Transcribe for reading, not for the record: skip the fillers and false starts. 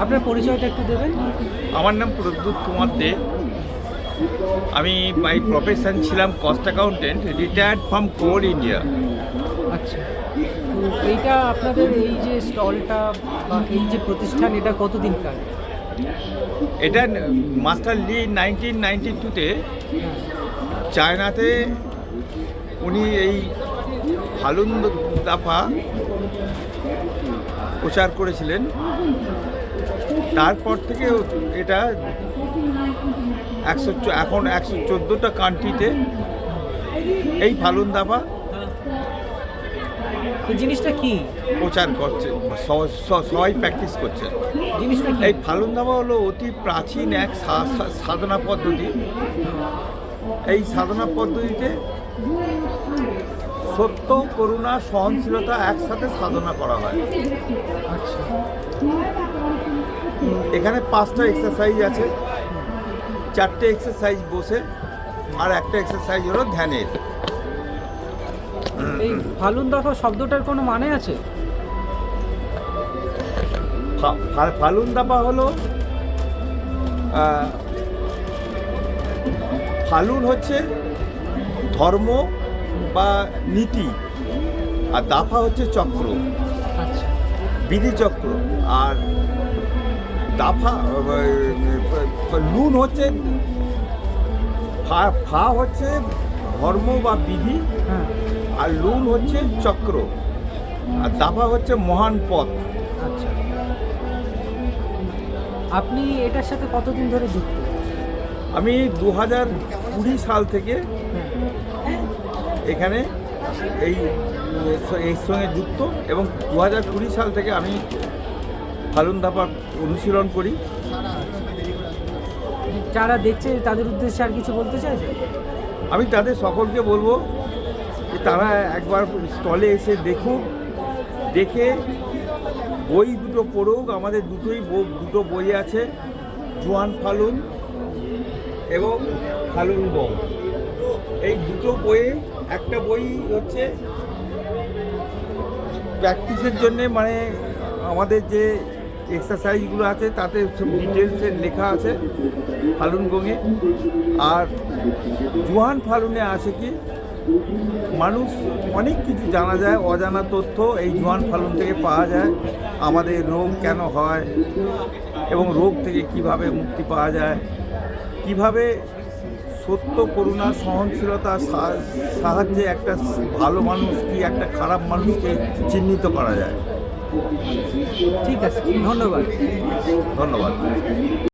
আপনার পরিচয়টা একটু দেবেন? আমার নাম প্রদ্যুৎ কুমার দে। আমি বাই প্রফেশন ছিলাম cost accountant, retired from Coal India. আচ্ছা, তো এইটা আপনাদের এই যে স্টলটা বা এই যে প্রতিষ্ঠান, এটা কতদিনকার? এটা মাস্টার লি 1992-তে হ্যাঁ। চায়নাতে উনি এই ফালুন দাফা প্রচার করেছিলেন। তারপর থেকে এটা এখন 114টা কান্ট্রিতে এই ফালুন দাফা এই জিনিসটা কি? প্রচার করছে, সবাই প্র্যাকটিস করছে। জিনিসটা কি? এই ফালুন দাফা হলো অতি প্রাচীন এক সাধনা পদ্ধতি। এই সাধনা পদ্ধতিতে সত্য, করুণা, সহনশীলতা একসাথে সাধনা করা হয়। আচ্ছা, এখানে 5টা এক্সারসাইজ আছে, 4টে এক্সারসাইজ বসে আর একটা এক্সারসাইজ হলো ধ্যানের। এই ফালুন দাফা শব্দটার কোনো মানে আছে? ফালুন দাফা হলো ফালুন হচ্ছে ধর্ম বা নীতি, আর দাফা হচ্ছে চক্র, আচ্ছা, বিধি চক্র। আর দাফা লুন হচ্ছে ফা হচ্ছে ধর্ম বা বিধি, হ্যাঁ, আর লুন হচ্ছে চক্র, আর দাফা হচ্ছে মহান পথ। আচ্ছা। আপনি এটার সাথে কতদিন ধরে যুক্ত? আমি 2020 সাল থেকে এখানে এর সঙ্গে যুক্ত, এবং 2020 সাল থেকে আমি ফালুন দাফা অনুশীলন করি। যারা দেখছে তাদের উদ্দেশ্যে আর কিছু বলতে চাইছেন? আমি তাদের সকলকে বলবো যে তারা একবার স্টলে এসে দেখুক, দেখে বই দুটো পড়ুক। আমাদের দুটো বই আছে, জুয়ান ফালুন এবং ফালুন গং। এই দুটো বইয়ে একটা বই হচ্ছে প্র্যাকটিসের জন্যে, মানে আমাদের যে এক্সারসাইজগুলো আছে তাতে ডিটেলসে লেখা আছে ফালুন গংয়ে। আর জুয়ান ফালুনে আছে কি মানুষ অনেক কিছু জানা যায়, অজানা তথ্য এই জুয়ান ফালুন থেকে পাওয়া যায়। আমাদের রোগ কেন হয় এবং রোগ থেকে কিভাবে মুক্তি পাওয়া যায়, কিভাবে সত্য, করুণা, সহনশীলতার সাহায্যে একটা ভালো মানুষ কি একটা খারাপ মানুষকে চিহ্নিত করা যায়। ঠিক আছে, ধন্যবাদ। ধন্যবাদ।